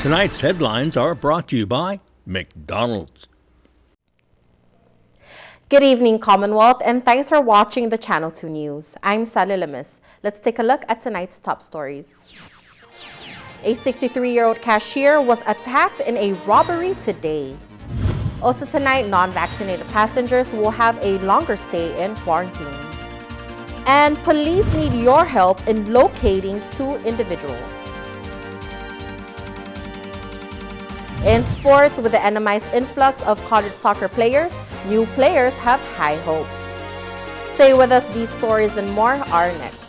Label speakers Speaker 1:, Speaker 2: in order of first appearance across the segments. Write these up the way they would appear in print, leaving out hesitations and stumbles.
Speaker 1: Tonight's headlines are brought to you by McDonald's.
Speaker 2: Good evening, Commonwealth, and thanks for watching the Channel 2 News. I'm Sally Limis. Let's take a look at tonight's top stories. A 63-year-old cashier was attacked in a robbery today. Also tonight, non-vaccinated passengers will have a longer stay in quarantine. And police need your help in locating 2 individuals. In sports, with the NMI's influx of college soccer players, new players have high hopes. Stay with us, these stories and more are next.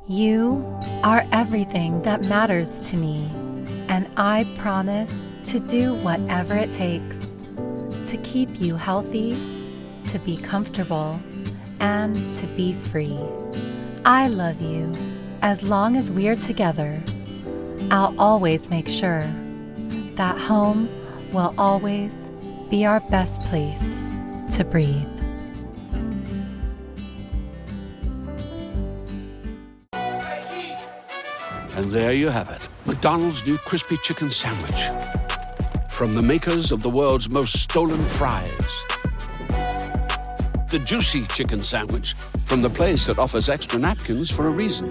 Speaker 3: You are everything that matters to me, and I promise to do whatever it takes to keep you healthy, to be comfortable, and to be free. I love you. As long as we're together, I'll always make sure that home will always be our best place to breathe.
Speaker 4: And there you have it, McDonald's new crispy chicken sandwich. From the makers of the world's most stolen fries. The juicy chicken sandwich from the place that offers extra napkins for a reason.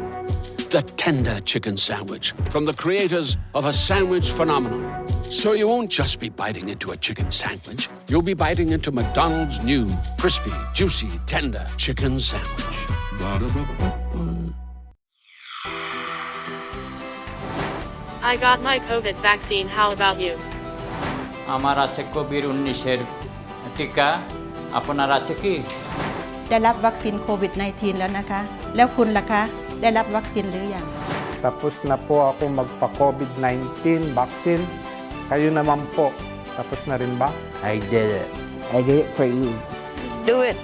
Speaker 4: The tender chicken sandwich from the creators of a sandwich phenomenon. So you won't just be biting into a chicken sandwich, you'll be biting into McDonald's new crispy, juicy, tender chicken sandwich. Ba-da-ba-ba-ba.
Speaker 5: I got my COVID vaccine. How about you?
Speaker 6: আমার আছে COVID-19 টিকা আপনার আছে কি
Speaker 7: ได้รับวัคซีนโควิด -19 แล้วนะคะแล้วคุณล่ะคะได้รับวัคซีนหรือยัง
Speaker 8: Tapos na po ako magpa-COVID-19 vaccine. Kayo naman po. Tapos na rin ba?
Speaker 9: I did it. I did it for you.
Speaker 10: Just do it.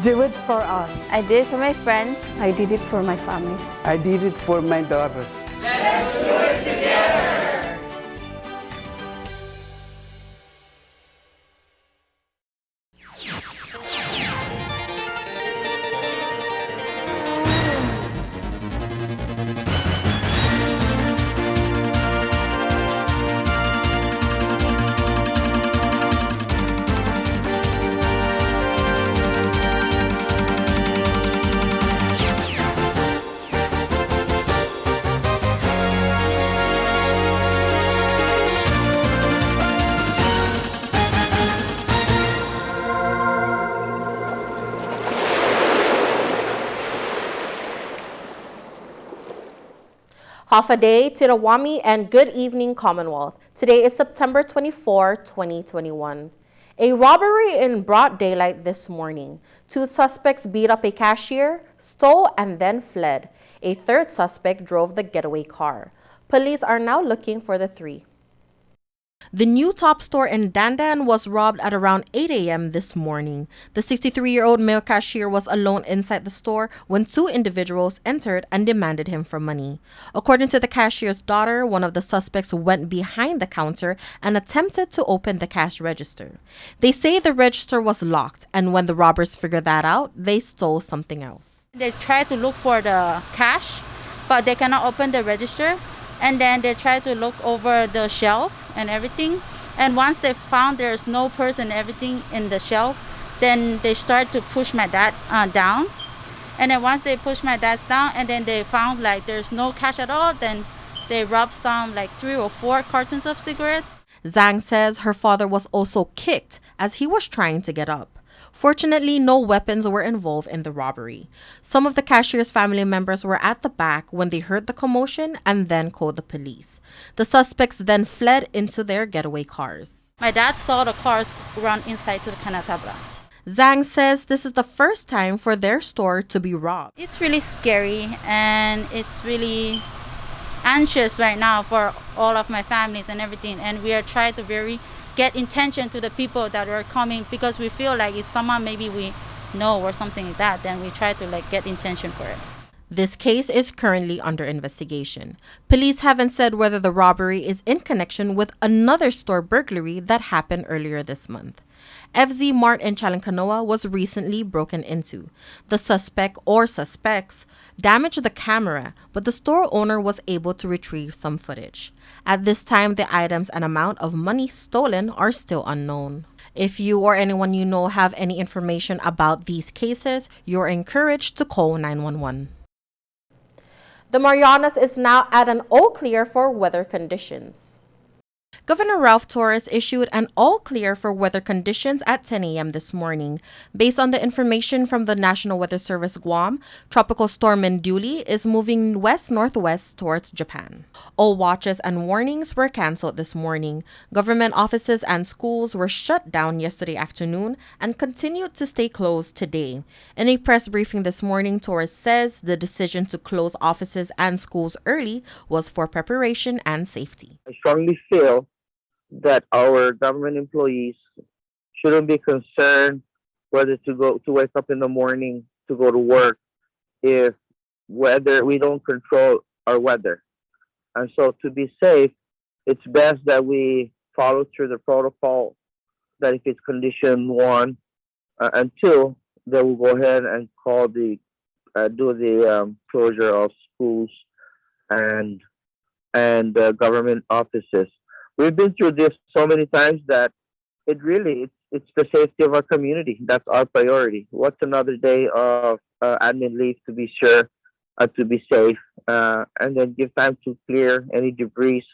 Speaker 11: Do it for us.
Speaker 10: I did it for my friends.
Speaker 11: I did it for my family.
Speaker 9: I did it for my daughter.
Speaker 12: Let's do it together.
Speaker 2: Half a day, Tirawami, and good evening, Commonwealth. Today is September 24, 2021. A robbery in broad daylight this morning. 2 suspects beat up a cashier, stole, and then fled. A 3rd suspect drove the getaway car. Police are now looking for the 3. The new top store in Dandan was robbed at around 8 a.m. this morning. The 63-year-old male cashier was alone inside the store when 2 individuals entered and demanded him for money. According to the cashier's daughter, one of the suspects went behind the counter and attempted to open the cash register. They say the register was locked, and when the robbers figured that out, they stole something else.
Speaker 7: They try to look for the cash, but they cannot open the register. And then they try to look over the shelf and everything. And once they found there's no purse and everything in the shelf, then they start to push my dad down. And then once they push my dad down, and then they found like there's no cash at all, then they robbed some like 3 or 4 cartons of cigarettes.
Speaker 2: Zhang says her father was also kicked as he was trying to get up. Fortunately, no weapons were involved in the robbery. Some of the cashier's family members were at the back when they heard the commotion and then called the police. The suspects then fled into their getaway cars.
Speaker 7: My dad saw the cars run inside to the Kanatabla.
Speaker 2: Zhang says this is the first time for their store to be robbed.
Speaker 7: It's really scary and it's really anxious right now for all of my families and everything. And we are trying to get intention to the people that are coming because we feel like it's someone maybe we know or something like that, then we try to like get intention for it.
Speaker 2: This case is currently under investigation. Police haven't said whether the robbery is in connection with another store burglary that happened earlier this month. FZ Mart in Chalancanoa was recently broken into. The suspect or suspects damaged the camera, but the store owner was able to retrieve some footage. At this time, the items and amount of money stolen are still unknown. If you or anyone you know have any information about these cases, you're encouraged to call 911. The Marianas is now at an all clear for weather conditions. Governor Ralph Torres issued an all clear for weather conditions at 10 a.m. this morning. Based on the information from the National Weather Service Guam, Tropical Storm Minduli is moving west-northwest towards Japan. All watches and warnings were canceled this morning. Government offices and schools were shut down yesterday afternoon and continued to stay closed today. In a press briefing this morning, Torres says the decision to close offices and schools early was for preparation and safety.
Speaker 13: I strongly feel that our government employees shouldn't be concerned whether to wake up in the morning to go to work if whether we don't control our weather. And so to be safe, it's best that we follow through the protocol, that if it's condition 1 and 2, then we'll go ahead and call do the closure of schools and government offices. We've been through this so many times that it's the safety of our community. That's our priority. What's another day of admin leave to be sure to be safe, and then give time to clear any debris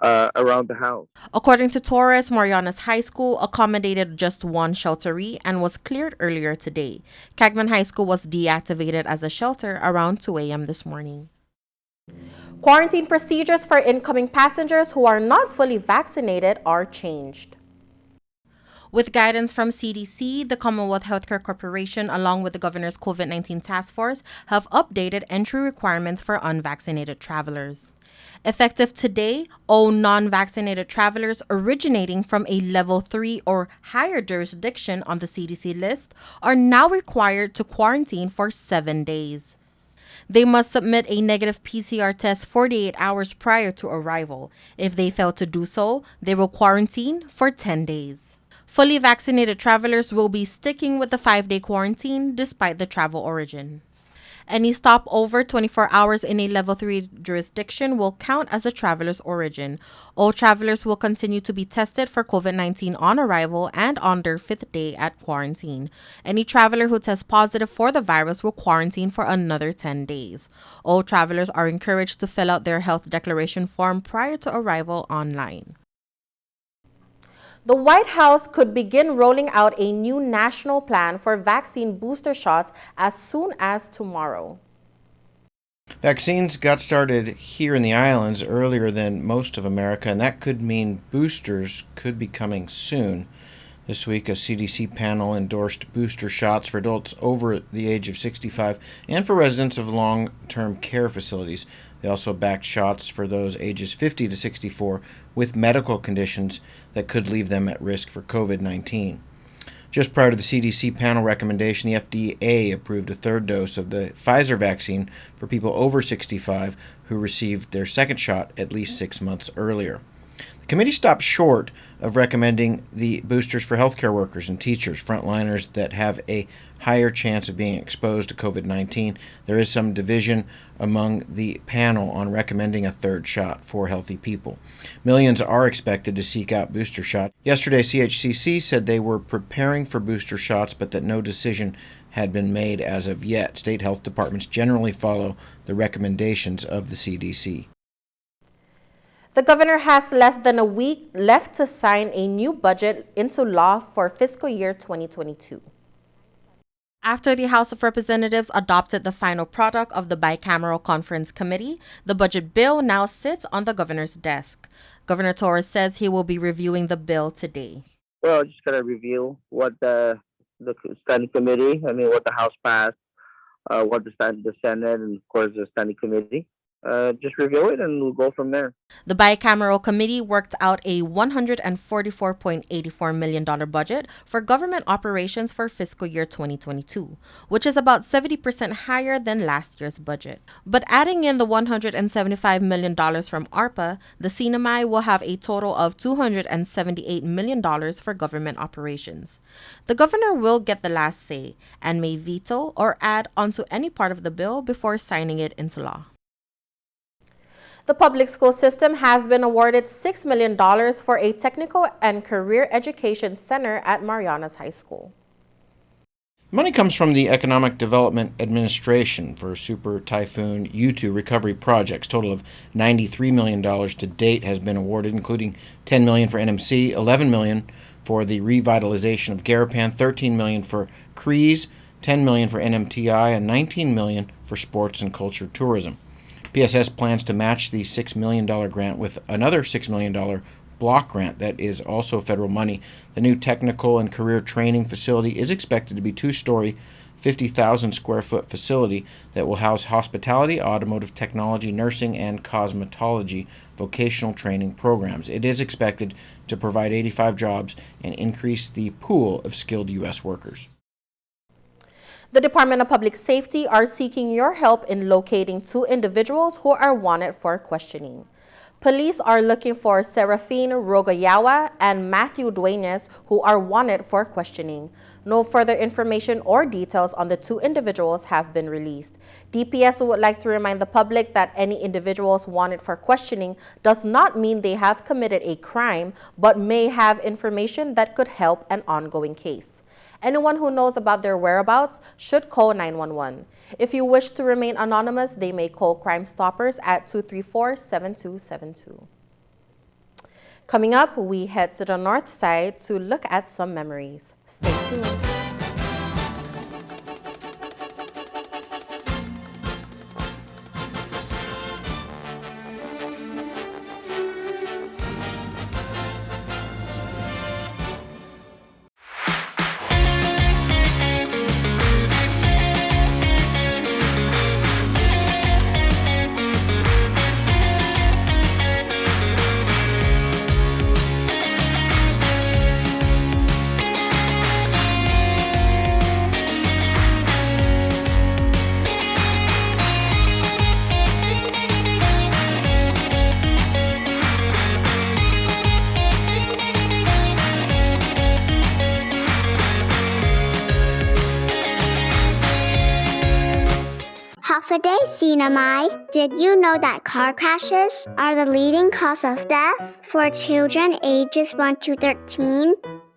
Speaker 13: around the house.
Speaker 2: According to Torres, Marianas High School accommodated just one shelteree and was cleared earlier today. Cagman High School was deactivated as a shelter around 2 a.m. this morning. Quarantine procedures for incoming passengers who are not fully vaccinated are changed. With guidance from CDC, the Commonwealth Healthcare Corporation, along with the Governor's COVID-19 Task Force, have updated entry requirements for unvaccinated travelers. Effective today, all non-vaccinated travelers originating from a Level 3 or higher jurisdiction on the CDC list are now required to quarantine for 7 days. They must submit a negative PCR test 48 hours prior to arrival. If they fail to do so, they will quarantine for 10 days. Fully vaccinated travelers will be sticking with the 5-day quarantine despite the travel origin. Any stop over 24 hours in a Level 3 jurisdiction will count as the traveler's origin. All travelers will continue to be tested for COVID-19 on arrival and on their 5th day at quarantine. Any traveler who tests positive for the virus will quarantine for another 10 days. All travelers are encouraged to fill out their health declaration form prior to arrival online. The White House could begin rolling out a new national plan for vaccine booster shots as soon as tomorrow.
Speaker 14: Vaccines got started here in the islands earlier than most of America, and that could mean boosters could be coming soon. This week, a CDC panel endorsed booster shots for adults over the age of 65 and for residents of long-term care facilities. They also backed shots for those ages 50 to 64 with medical conditions that could leave them at risk for COVID-19. Just prior to the CDC panel recommendation, the FDA approved a 3rd dose of the Pfizer vaccine for people over 65 who received their 2nd shot at least 6 months earlier. The committee stopped short of recommending the boosters for healthcare workers and teachers, frontliners that have a higher chance of being exposed to COVID-19. There is some division among the panel on recommending a 3rd shot for healthy people. Millions are expected to seek out booster shots. Yesterday, CHCC said they were preparing for booster shots, but that no decision had been made as of yet. State health departments generally follow the recommendations of the CDC.
Speaker 2: The governor has less than a week left to sign a new budget into law for fiscal year 2022. After the House of Representatives adopted the final product of the bicameral conference committee, the budget bill now sits on the governor's desk. Governor Torres says he will be reviewing the bill today.
Speaker 13: Well, just going to review what the standing committee, what the House passed, what the Senate, and of course the standing committee. just review it and we'll go from there.
Speaker 2: The bicameral committee worked out a $144.84 million budget for government operations for fiscal year 2022, which is about 70% higher than last year's budget. But adding in the $175 million from ARPA, the CNMI will have a total of $278 million for government operations. The governor will get the last say and may veto or add onto any part of the bill before signing it into law. The public school system has been awarded $6 million for a technical and career education center at Marianas High School.
Speaker 14: Money comes from the Economic Development Administration for Super Typhoon U2 recovery projects. Total of $93 million to date has been awarded, including $10 million for NMC, $11 million for the revitalization of Garapan, $13 million for CREES, $10 million for NMTI, and $19 million for sports and culture tourism. PSS plans to match the $6 million grant with another $6 million block grant that is also federal money. The new technical and career training facility is expected to be two-story, 50,000 square foot facility that will house hospitality, automotive technology, nursing, and cosmetology vocational training programs. It is expected to provide 85 jobs and increase the pool of skilled U.S. workers.
Speaker 2: The Department of Public Safety are seeking your help in locating two individuals who are wanted for questioning. Police are looking for Serafine Rogayawa and Matthew Duenas, who are wanted for questioning. No further information or details on the two individuals have been released. DPS would like to remind the public that any individuals wanted for questioning does not mean they have committed a crime, but may have information that could help an ongoing case. Anyone who knows about their whereabouts should call 911. If you wish to remain anonymous, they may call Crime Stoppers at 234-7272. Coming up, we head to the north side to look at some memories. Stay tuned.
Speaker 15: Holiday CNMI, did you know that car crashes are the leading cause of death for children ages 1 to 13?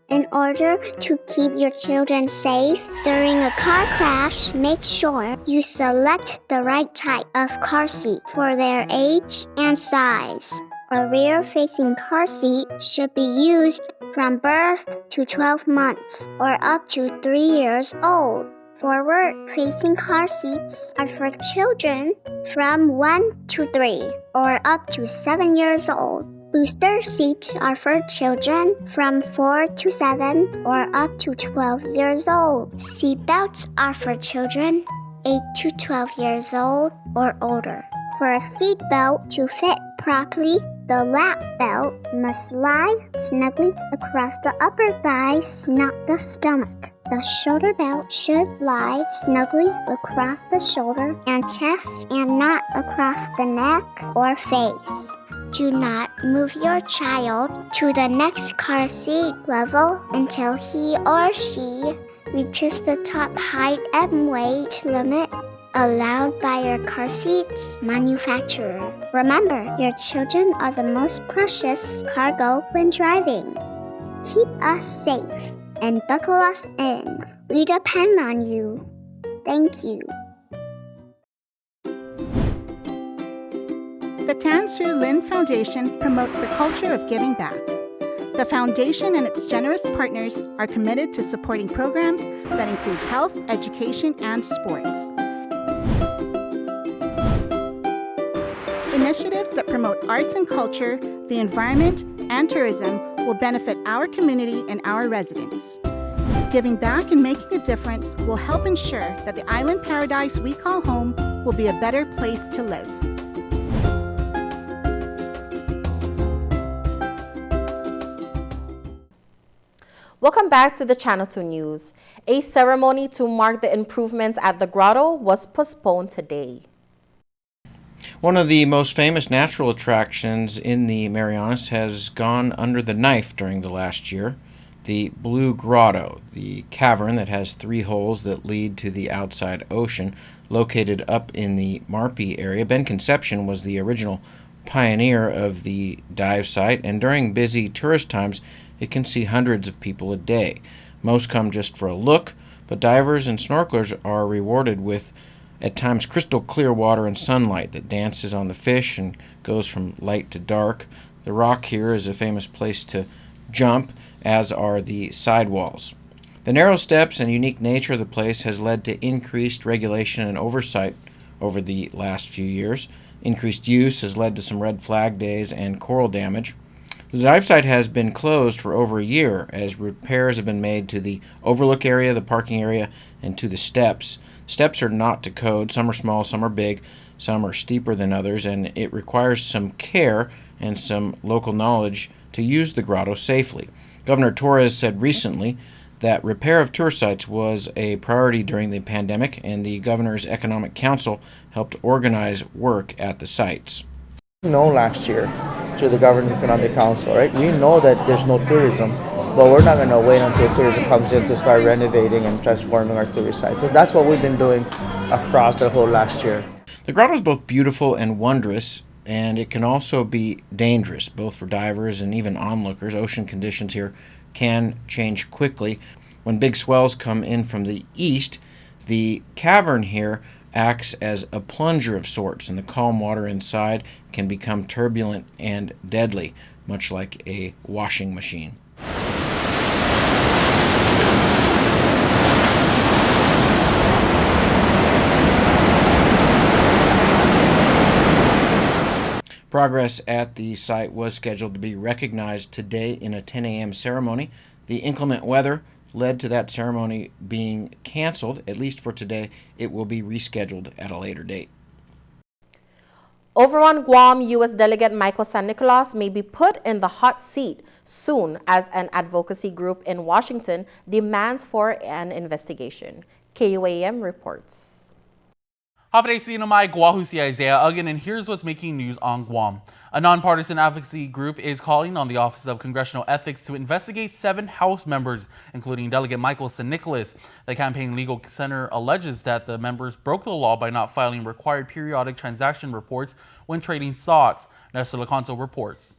Speaker 15: In order to keep your children safe during a car crash, make sure you select the right type of car seat for their age and size. A rear-facing car seat should be used from birth to 12 months or up to 3 years old. Forward-facing car seats are for children from 1 to 3 or up to 7 years old. Booster seats are for children from 4 to 7 or up to 12 years old. Seat belts are for children 8 to 12 years old or older. For a seat belt to fit properly, the lap belt must lie snugly across the upper thighs, not the stomach. The shoulder belt should lie snugly across the shoulder and chest and not across the neck or face. Do not move your child to the next car seat level until he or she reaches the top height and weight limit allowed by your car seat's manufacturer. Remember, your children are the most precious cargo when driving. Keep us safe and buckle us in. We depend on you. Thank you.
Speaker 16: The Tan Soo Lin Foundation promotes the culture of giving back. The foundation and its generous partners are committed to supporting programs that include health, education, and sports. Initiatives that promote arts and culture, the environment, and tourism will benefit our community and our residents. Giving back and making a difference will help ensure that the island paradise we call home will be a better place to live.
Speaker 2: Welcome back to the Channel 2 News. A ceremony to mark the improvements at the grotto was postponed today.
Speaker 14: One of the most famous natural attractions in the Marianas has gone under the knife during the last year. The Blue Grotto, the cavern that has 3 holes that lead to the outside ocean, located up in the Marpi area. Ben Concepcion was the original pioneer of the dive site, and during busy tourist times, it can see hundreds of people a day. Most come just for a look, but divers and snorkelers are rewarded with, at times, crystal clear water and sunlight that dances on the fish and goes from light to dark. The rock here is a famous place to jump, as are the sidewalls. The narrow steps and unique nature of the place has led to increased regulation and oversight over the last few years. Increased use has led to some red flag days and coral damage. The dive site has been closed for over a year as repairs have been made to the overlook area, the parking area, and to the steps. Steps are not to code. Some are small, some are big, some are steeper than others, and it requires some care and some local knowledge to use the grotto safely. Governor Torres said recently that repair of tour sites was a priority during the pandemic, and the Governor's Economic Council helped organize work at the sites.
Speaker 17: Last year through the Governor's Economic Council, right? We know that there's no tourism, but we're not going to wait until tourism comes in to start renovating and transforming our tourist sites. So that's what we've been doing across the whole last year.
Speaker 14: The grotto is both beautiful and wondrous, and it can also be dangerous, both for divers and even onlookers. Ocean conditions here can change quickly. When big swells come in from the east, the cavern here acts as a plunger of sorts, and the calm water inside can become turbulent and deadly, much like a washing machine. Progress at the site was scheduled to be recognized today in a 10 a.m. ceremony. The inclement weather led to that ceremony being canceled, at least for today. It will be rescheduled at a later date.
Speaker 2: Over on Guam, U.S. Delegate Michael San Nicolas may be put in the hot seat soon as an advocacy group in Washington demands for an investigation. KUAM reports.
Speaker 18: Hafide Sinamai Guahusi Isaiah Ugin, and here's what's making news on Guam. A nonpartisan advocacy group is calling on the Office of Congressional Ethics to investigate 7 House members, including Delegate Michael San Nicolas. The Campaign Legal Center alleges that the members broke the law by not filing required periodic transaction reports when trading stocks. Nestor Lecanto reports.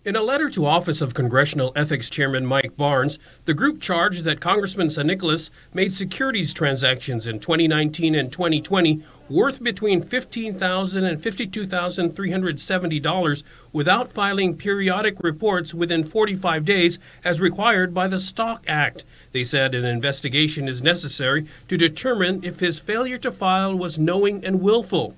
Speaker 19: In a letter to Office of Congressional Ethics Chairman Mike Barnes, the group charged that Congressman San Nicolas made securities transactions in 2019 and 2020 worth between $15,000 and $52,370 without filing periodic reports within 45 days as required by the Stock Act. They said an investigation is necessary to determine if his failure to file was knowing and willful.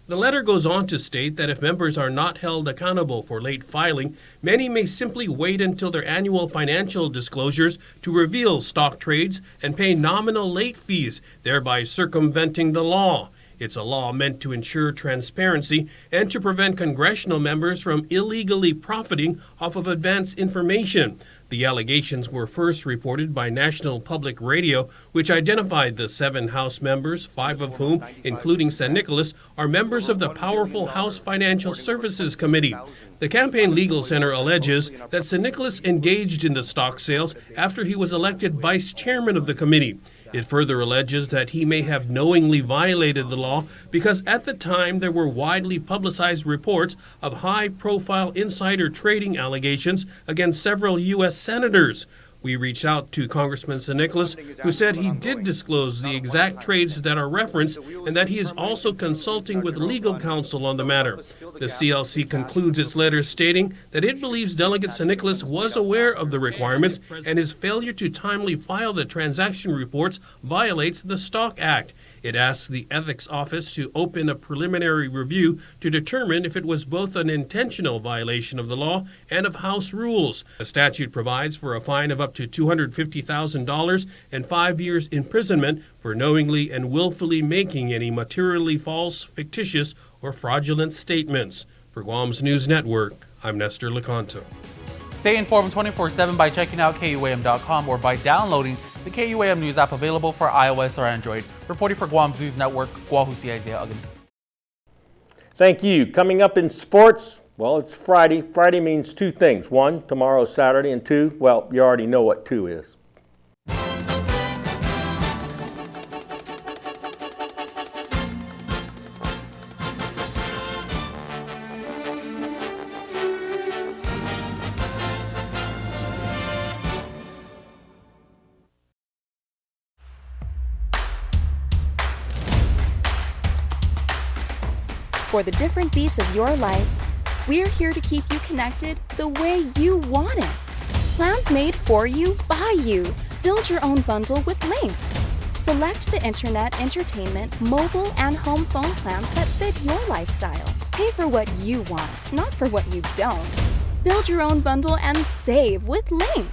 Speaker 19: The letter goes on to state that if members are not held accountable for late filing, many may simply wait until their annual financial disclosures to reveal stock trades and pay nominal late fees, thereby circumventing the law. It's a law meant to ensure transparency and to prevent congressional members from illegally profiting off of advance information. The allegations were first reported by National Public Radio, which identified the 7 House members, 5 of whom, including San Nicolas, are members of the powerful House Financial Services Committee. The Campaign Legal Center alleges that San Nicolas engaged in the stock sales after he was elected vice chairman of the committee. It further alleges that he may have knowingly violated the law because at the time there were widely publicized reports of high-profile insider trading allegations against several U.S. senators. We reached out to Congressman San Nicolas, who said he did disclose the exact trades that are referenced and that he is also consulting with legal counsel on the matter. The CLC concludes its letter stating that it believes Delegate San Nicolas was aware of the requirements and his failure to timely file the transaction reports violates the Stock Act. It asks the Ethics Office to open a preliminary review to determine if it was both an intentional violation of the law and of House rules. The statute provides for a fine of up to $250,000 and 5 years imprisonment for knowingly and willfully making any materially false, fictitious, or fraudulent statements. For Guam's News Network, I'm Nestor Lecanto.
Speaker 18: Stay informed 24/7 by checking out KUAM.com or by downloading the KUAM News app available for iOS or Android. Reporting for Guam's News Network, Guahusi Isaiah Ugin.
Speaker 1: Thank you. Coming up in sports, well, it's Friday. Friday means two things. One, tomorrow's Saturday, and two, well, you already know what two is.
Speaker 20: For the different beats of your life, we're here to keep you connected the way you want it. Plans made for you, by you. Build your own bundle with Link. Select the internet, entertainment, mobile, and home phone plans that fit your lifestyle. Pay for what you want, not for what you don't. Build your own bundle and save with Link.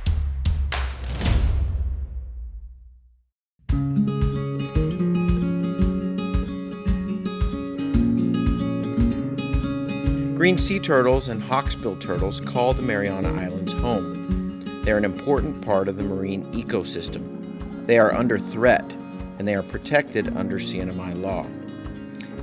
Speaker 14: Green sea turtles and hawksbill turtles call the Mariana Islands home. They're an important part of the marine ecosystem. They are under threat, and they are protected under CNMI law.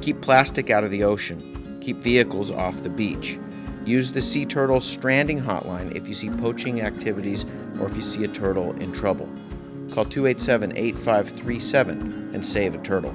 Speaker 14: Keep plastic out of the ocean. Keep vehicles off the beach. Use the Sea Turtle Stranding Hotline if you see poaching activities or if you see a turtle in trouble. Call 287-8537 and save a turtle.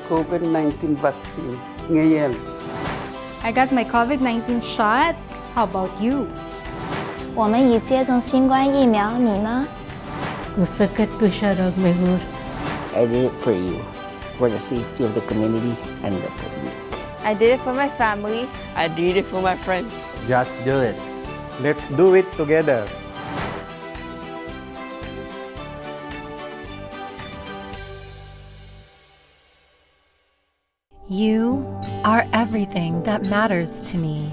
Speaker 9: COVID-19 vaccine ngayon.
Speaker 21: I got my COVID-19 shot. How about you?
Speaker 22: 我们已接种新冠疫苗，你呢？
Speaker 9: I did it for you, for the safety of the community and the public.
Speaker 10: I did it for my family. I did it for my friends.
Speaker 8: Just do it. Let's do it together.
Speaker 3: You are everything that matters to me,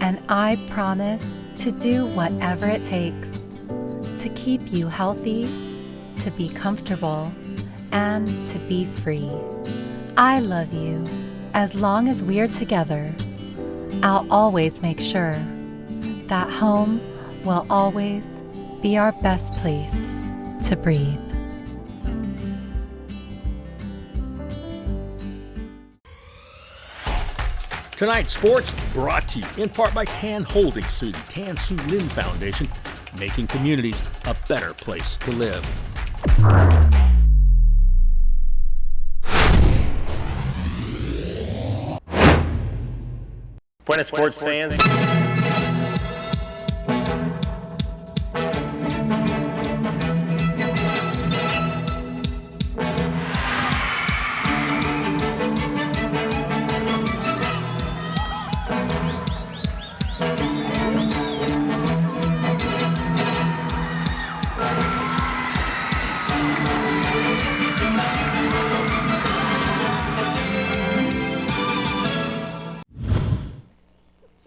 Speaker 3: and I promise to do whatever it takes to keep you healthy, to be comfortable, and to be free. I love you. As long as we're together, I'll always make sure that home will always be our best place to breathe.
Speaker 1: Tonight's sports brought to you in part by Tan Holdings through the Tan Su Lin Foundation, making communities a better place to live. Buenas sports fans.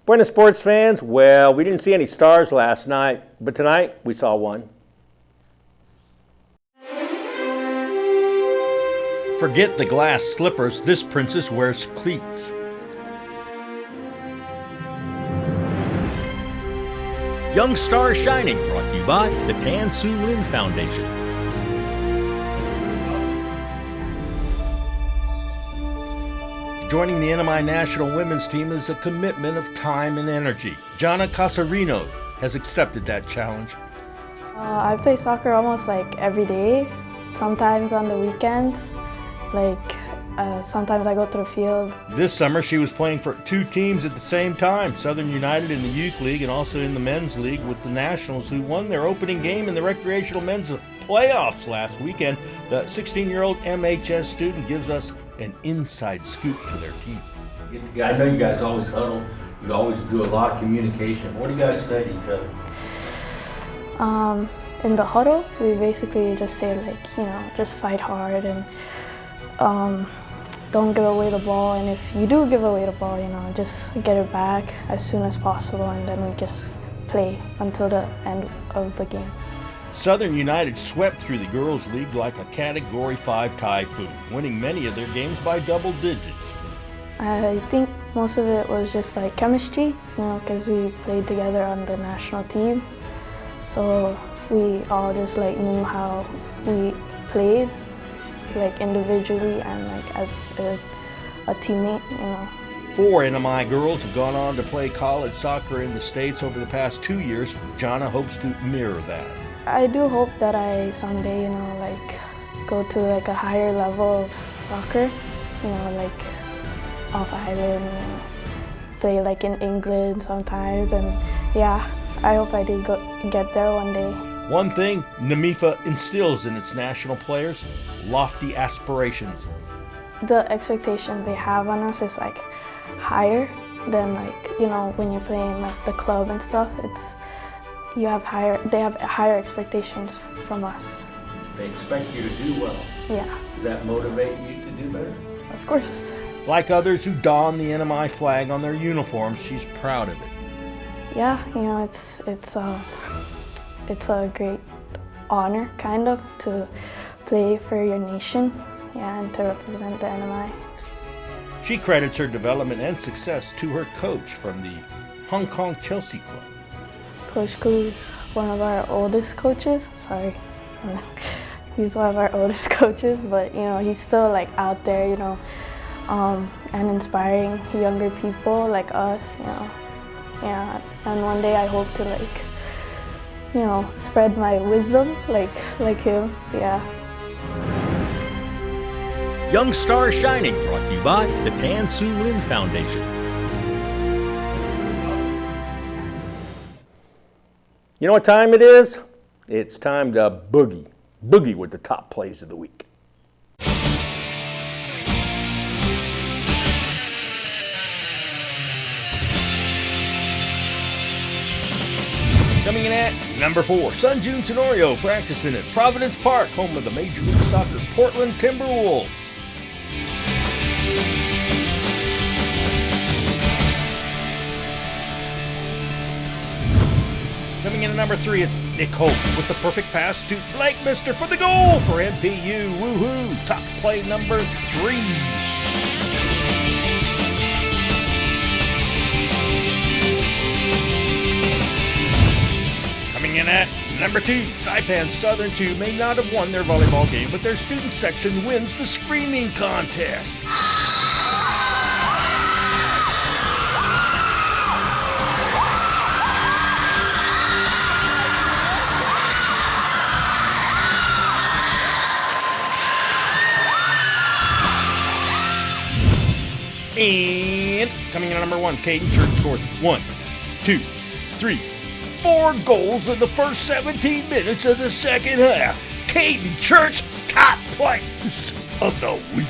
Speaker 1: Buenas sports fans, well, we didn't see any stars last night, but tonight we saw one. Forget the glass slippers, this princess wears cleats. Young Star Shining, brought to you by the Tan Su Lin Foundation. Joining the NMI national women's team is a commitment of time and energy. Jana Casarino has accepted that challenge.
Speaker 21: I play soccer almost like every day, sometimes on the weekends. Sometimes I go to the field.
Speaker 1: This summer, she was playing for 2 teams at the same time, Southern United in the Youth League and also in the Men's League with the Nationals, who won their opening game in the recreational men's playoffs last weekend. The 16-year-old MHS student gives us an inside scoop to their team. I know you guys always huddle. You always do a lot of communication. What do you guys say to each other?
Speaker 21: In the huddle, we basically just say just fight hard and don't give away the ball. And if you do give away the ball, just get it back as soon as possible, and then we just play until the end of the game.
Speaker 1: Southern United swept through the Girls League like a Category 5 typhoon, winning many of their games by double digits.
Speaker 21: I think most of it was just chemistry, because we played together on the national team. So we all just knew how we played, individually and as a teammate,
Speaker 1: 4 NMI girls have gone on to play college soccer in the States over the past 2 years. Jana hopes to mirror that.
Speaker 21: I do hope that I someday, go to a higher level of soccer, off island, play in England sometimes, and yeah, I hope I do get there one day.
Speaker 1: One thing NMIFA instills in its national players, lofty aspirations.
Speaker 21: The expectation they have on us is higher than when you're playing the club and stuff. They have higher expectations from us.
Speaker 1: They expect you to do well.
Speaker 21: Yeah.
Speaker 1: Does that motivate you to do better?
Speaker 21: Of course.
Speaker 1: Like others who don the NMI flag on their uniforms, she's proud of it.
Speaker 21: Yeah, it's a great honor, to play for your nation, and to represent the NMI.
Speaker 1: She credits her development and success to her coach from the Hong Kong Chelsea Club.
Speaker 21: Coach Koo is one of our oldest coaches. Sorry, he's one of our oldest coaches, but he's still out there, and inspiring younger people like us, Yeah, and one day I hope to spread my wisdom like him, yeah.
Speaker 1: Young Star Shining, brought to you by the Tan Su Lin Foundation. You know what time it is? It's time to boogie. Boogie with the top plays of the week. Coming in at number 4, Sun Jun Tenorio practicing at Providence Park, home of the Major League Soccer Portland Timberwolves. Coming in at number 3, it's Nick Holt with the perfect pass to Blake Mister for the goal for MPU. Woohoo! Top play number 3. Coming in at number 2, Saipan Southern 2 may not have won their volleyball game, but their student section wins the screaming contest. And coming in at number 1, Caden Church scores 1, 2, 3, 4 goals in the first 17 minutes of the second half. Caden Church, top plays of the week.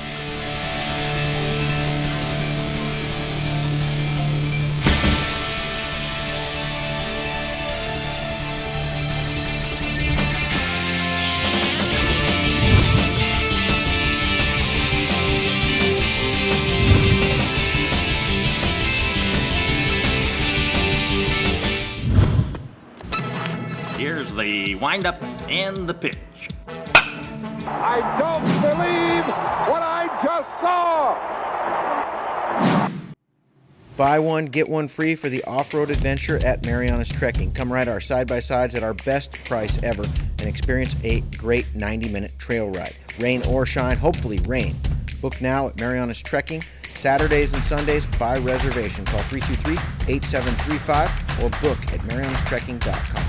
Speaker 1: Here's the windup and the pitch.
Speaker 12: I don't believe what I just saw.
Speaker 14: Buy one, get one free for the off-road adventure at Marianas Trekking. Come ride our side-by-sides at our best price ever and experience a great 90-minute trail ride. Rain or shine, hopefully rain. Book now at Marianas Trekking. Saturdays and Sundays by reservation. Call 323-8735 or book at marianastrekking.com.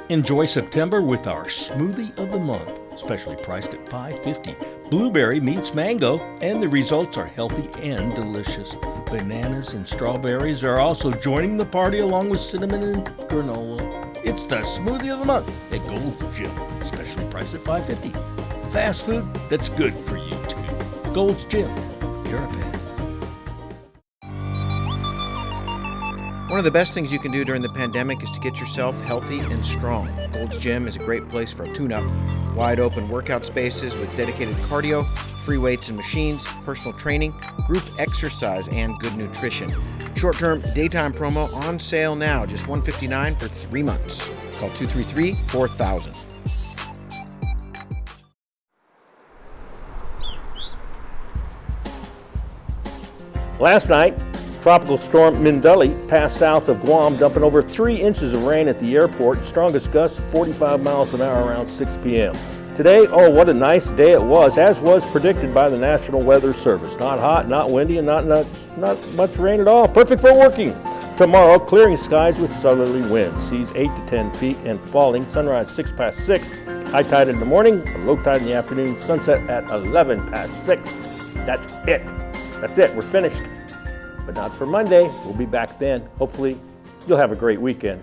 Speaker 1: Enjoy September with our Smoothie of the Month, specially priced at $5.50. Blueberry meets mango, and the results are healthy and delicious. Bananas and strawberries are also joining the party along with cinnamon and granola. It's the Smoothie of the Month at Gold's Gym, specially priced at $5.50. Fast food that's good for you too. Gold's Gym, you're a fan.
Speaker 14: One of the best things you can do during the pandemic is to get yourself healthy and strong. Gold's Gym is a great place for a tune-up. Wide open workout spaces with dedicated cardio, free weights and machines, personal training, group exercise, and good nutrition. Short-term daytime promo on sale now, just $159 for 3 months. Call 233-4000.
Speaker 1: Last night, Tropical Storm Mindeli passed south of Guam, dumping over 3 inches of rain at the airport. Strongest gusts 45 miles an hour around 6 p.m. Today, oh, what a nice day it was, as was predicted by the National Weather Service. Not hot, not windy, and not much rain at all. Perfect for working. Tomorrow, clearing skies with southerly winds. Seas 8 to 10 feet and falling. Sunrise 6 past 6. High tide in the morning, low tide in the afternoon. Sunset at 11 past 6. That's it. That's it. We're finished. But not for Monday. We'll be back then. Hopefully, you'll have a great weekend.